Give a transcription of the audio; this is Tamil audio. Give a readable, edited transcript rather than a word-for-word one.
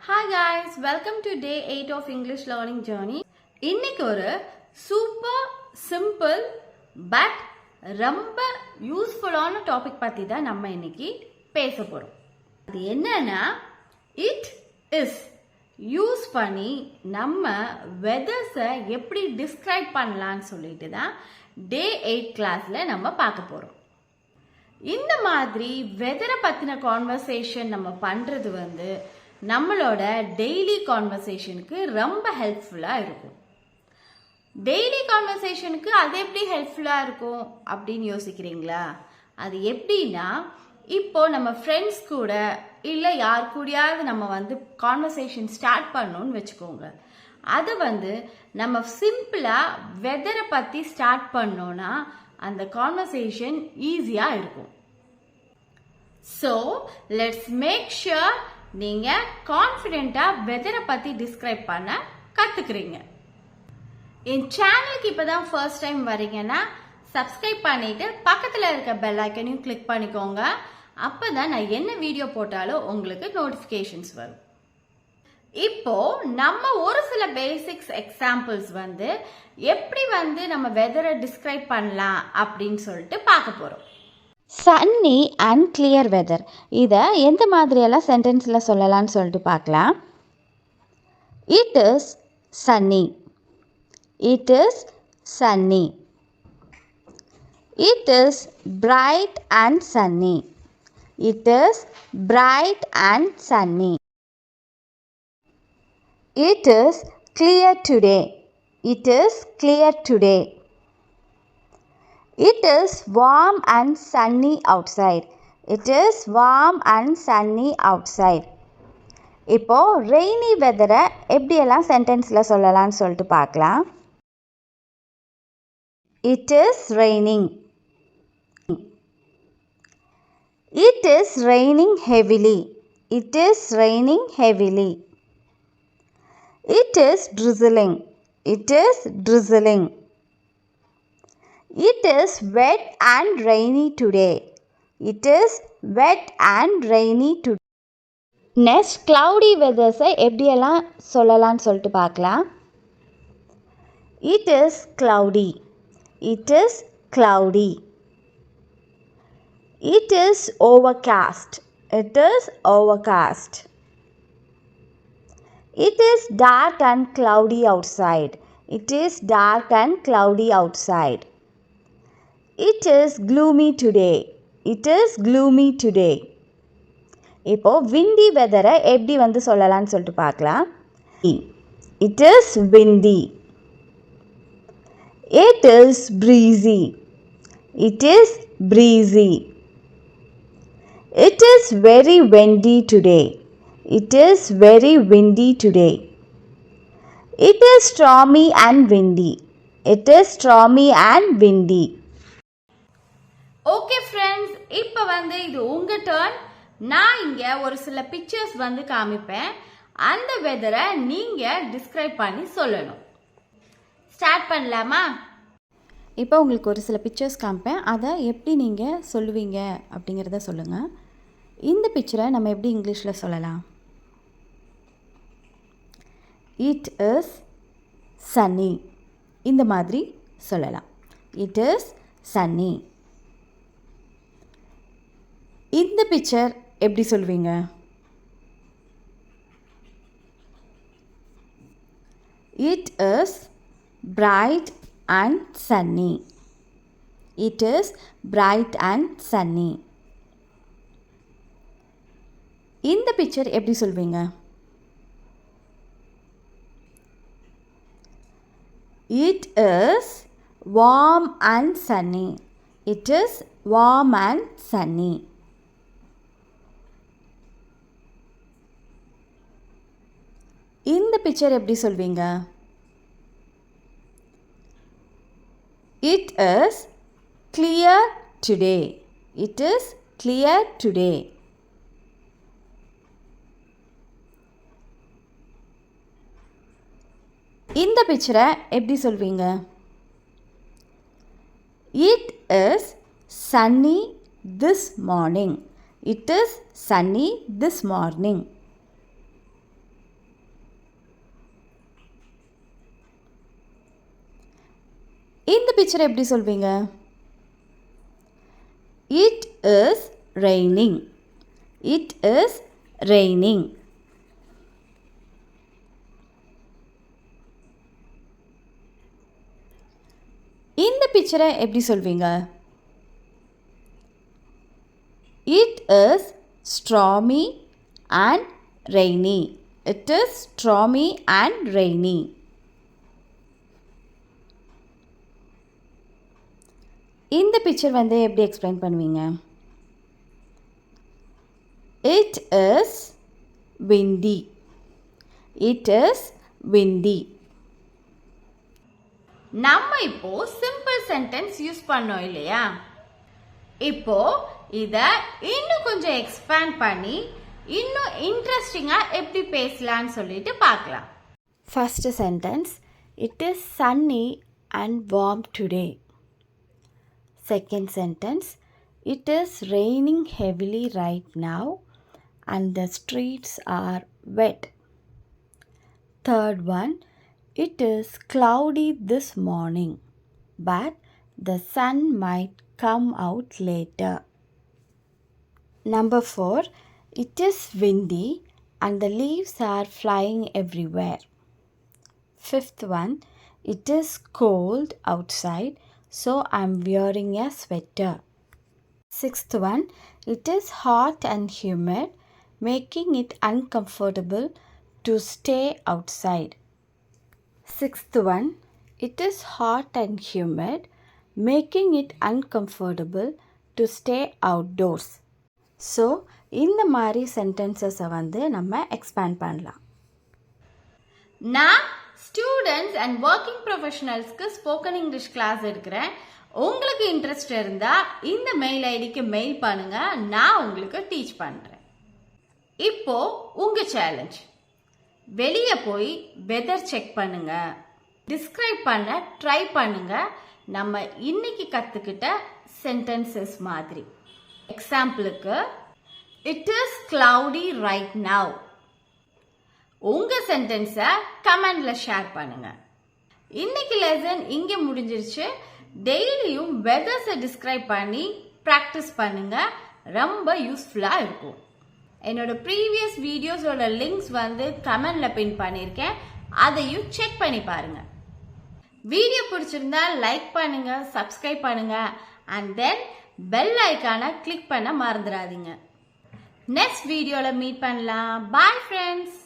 Hi guys, welcome to day 8 of English learning journey. இன்னைக்கு ஒரு சூப்பர் சிம்பிள் பட் ரொம்ப யூஸ்ஃபுல்லான டாபிக் பத்தி தான் நம்ம இன்னைக்கு பேச போறோம். அது என்னன்னா இட் இஸ் யூஸ் பண்ணி நம்ம வெதர்ஸை எப்படி டிஸ்கிரைப் பண்ணலாம்னு சொல்லிட்டு தான் டே 8 கிளாஸ்ல நம்ம பார்க்க போறோம். இந்த மாதிரி வெதரை பத்தின கான்வர்சேஷன் நம்ம பண்றது நம்மளோட டெய்லி கான்வர்சேஷனுக்கு ரொம்ப ஹெல்ப்ஃபுல்லாக இருக்கும். டெய்லி கான்வர்சேஷனுக்கு அது எப்படி ஹெல்ப்ஃபுல்லாக இருக்கும் அப்படின்னு யோசிக்கிறீங்களா? அது எப்படின்னா, இப்போ நம்ம ஃப்ரெண்ட்ஸ் கூட இல்லை யார் கூடயாவது நம்ம கான்வர்சேஷன் ஸ்டார்ட் பண்ணணும்னு வச்சுக்கோங்க. அது நம்ம சிம்பிளாக வெதரை பற்றி ஸ்டார்ட் பண்ணோன்னா அந்த கான்வர்சேஷன் ஈஸியாக இருக்கும். ஸோ லெட்ஸ் மேக் ஷுர் நீங்க கான்ஃபிடென்ட்டா வெதரை பத்தி டிஸ்கிரைப் பண்ண கத்துக்கிறீங்க. என் சேனலுக்கு இப்பதான் ஃபர்ஸ்ட் டைம் வரீங்கன்னா சப்ஸ்கிரைப் பண்ணிட்டு பக்கத்துல இருக்க பெல் ஐக்கனையும் கிளிக் பண்ணிக்கோங்க. அப்பதான் நான் என்ன வீடியோ போட்டாலும் உங்களுக்கு நோட்டிபிகேஷன்ஸ் வரும். இப்போ நம்ம ஒரு சில பேசிக்ஸ் எக்ஸாம்பிள்ஸ் எப்படி நம்ம வெதரை டிஸ்கிரைப் பண்ணலாம் அப்படின்னு சொல்லிட்டு பார்க்க போறோம். சன்னி அண்ட் கிளியர் வெதர், இதை எந்த மாதிரியெல்லாம் சென்டென்ஸில் சொல்லலாம்னு சொல்லிட்டு பார்க்கலாம். It is sunny. It is sunny. It is bright and sunny. It is bright and sunny. It is clear today. It is clear today. It is warm and sunny outside. It is warm and sunny outside. இப்போ ரெய்னி வெதரை எப்படியெல்லாம் சென்டென்ஸில் சொல்லலாம்னு சொல்லிட்டு பார்க்கலாம். It is raining. It is raining heavily. It is raining heavily. It is drizzling. It is drizzling. It is wet and rainy today. It is wet and rainy today. Next, cloudy weathers-ஐ எப்படியெல்லாம் சொல்லலாம்னு சொல்லிட்டு பார்க்கலாம். It is cloudy. It is cloudy. It is overcast. It is overcast. It is dark and cloudy outside. It is dark and cloudy outside. It is gloomy today. It is gloomy today. இப்போ windy weather-ஐ எப்படி சொல்லலாம்னு சொல்லிட்டு பார்க்கலாம். It is windy. It is breezy. It is breezy. It is very windy today. It is very windy today. It is stormy and windy. It is stormy and windy. Okay friends, இப்போ இது உங்கள் டர்ன். நான் இங்கே ஒரு சில பிக்சர்ஸ் காமிப்பேன். அந்த வெதரை நீங்கள் டிஸ்கிரைப் பண்ணி சொல்லணும். ஸ்டார்ட் பண்ணலாமா? இப்போ உங்களுக்கு ஒரு சில பிக்சர்ஸ் காமிப்பேன். அதை எப்படி நீங்கள் சொல்லுவீங்க அப்படிங்கிறத சொல்லுங்கள். இந்த பிக்சரை நம்ம எப்படி இங்கிலீஷில் சொல்லலாம்? It is sunny. இந்த மாதிரி சொல்லலாம். It is sunny. இந்த பிக்சர் எப்படி சொல்வீங்க? It is bright and sunny. It is bright and sunny. இந்த பிக்சர் எப்படி சொல்வீங்க? It is warm and sunny. It is warm and sunny. இந்த பிக்சர் எப்படி சொல்வீங்க? It is clear today. It is clear today. இந்த பிக்சரை எப்படி சொல்வீங்க? It is sunny this morning. It is sunny this morning. பிக்சரை எப்படி சொல்வீங்க? It is raining. It is raining. இந்த பிக்சரை எப்படி சொல்வீங்க? It is stormy and rainy. It is stormy and rainy. இந்த பிக்சர் வந்து எப்படி எக்ஸ்பிளைன் பண்ணுவீங்க? It is windy. It is windy. நம்ம இப்போ சிம்பிள் சென்டென்ஸ் யூஸ் பண்ணோம் இல்லையா? இப்போ இத இன்னும் கொஞ்சம் எக்ஸ்பேண்ட் பண்ணி இன்னும் இன்ட்ரெஸ்டிங்கா எப்படி பேசலாம்னு சொல்லிட்டு பார்க்கலாம். First sentence, it is sunny and warm today. Second sentence, it is raining heavily right now and the streets are wet. Third one, it is cloudy this morning, but the sun might come out later. Number 4, it is windy and the leaves are flying everywhere. Fifth one, it is cold outside, so I'm wearing a sweater. Sixth one, it is hot and humid, making it uncomfortable to stay outside. Sixth one, it is hot and humid, making it uncomfortable to stay outdoors. So இந்த மாதிரி சென்டென்சஸை வந்து நம்ம எக்ஸ்பேண்ட் பண்ணலாம். நான் ஸ்டூடெண்ட்ஸ் அண்ட் ஒர்க்கிங் ப்ரொஃபஷனல்ஸ்க்கு ஸ்போக்கன் இங்கிலீஷ் கிளாஸ் எடுக்கிறேன். உங்களுக்கு இன்ட்ரெஸ்ட் இருந்தா இந்த மெயில் ஐடிக்கு மெயில் பண்ணுங்க, நான் உங்களுக்கு டீச் பண்றேன். இப்போ உங்க சேலஞ்ச், வெளியே போய் வெதர் செக் பண்ணுங்க, டிஸ்கிரைப் பண்ண ட்ரை பண்ணுங்க நம்ம இன்னைக்கு கத்துக்கிட்ட சென்டென்சஸ் மாதிரி. எக்ஸாம்பிளுக்கு, it is cloudy right now. உங்க சென்டென்ஸை கமெண்ட்ல ஷேர் பண்ணுங்க. இன்னைக்கு லெசன் இங்க முடிஞ்சிருச்சு. டெய்லியும் வெதர்ஸை டிஸ்கிரைப் பண்ணி ப்ராக்டிஸ் பண்ணுங்க, ரொம்ப யூஸ்ஃபுல்லா இருக்கும். என்னோட ப்ரீவியஸ் வீடியோஸோட லிங்க்ஸ் வந்து கமெண்ட்ல பின் பண்ணியிருக்கேன், அதையும் செக் பண்ணி பாருங்க. வீடியோ பிடிச்சிருந்தா லைக் பண்ணுங்க, சப்ஸ்கிரைப் பண்ணுங்க, அண்ட் தென் பெல் ஐக்கானை கிளிக் பண்ண மறந்துடாதீங்க. நெக்ஸ்ட் வீடியோல மீட் பண்ணலாம். Bye friends.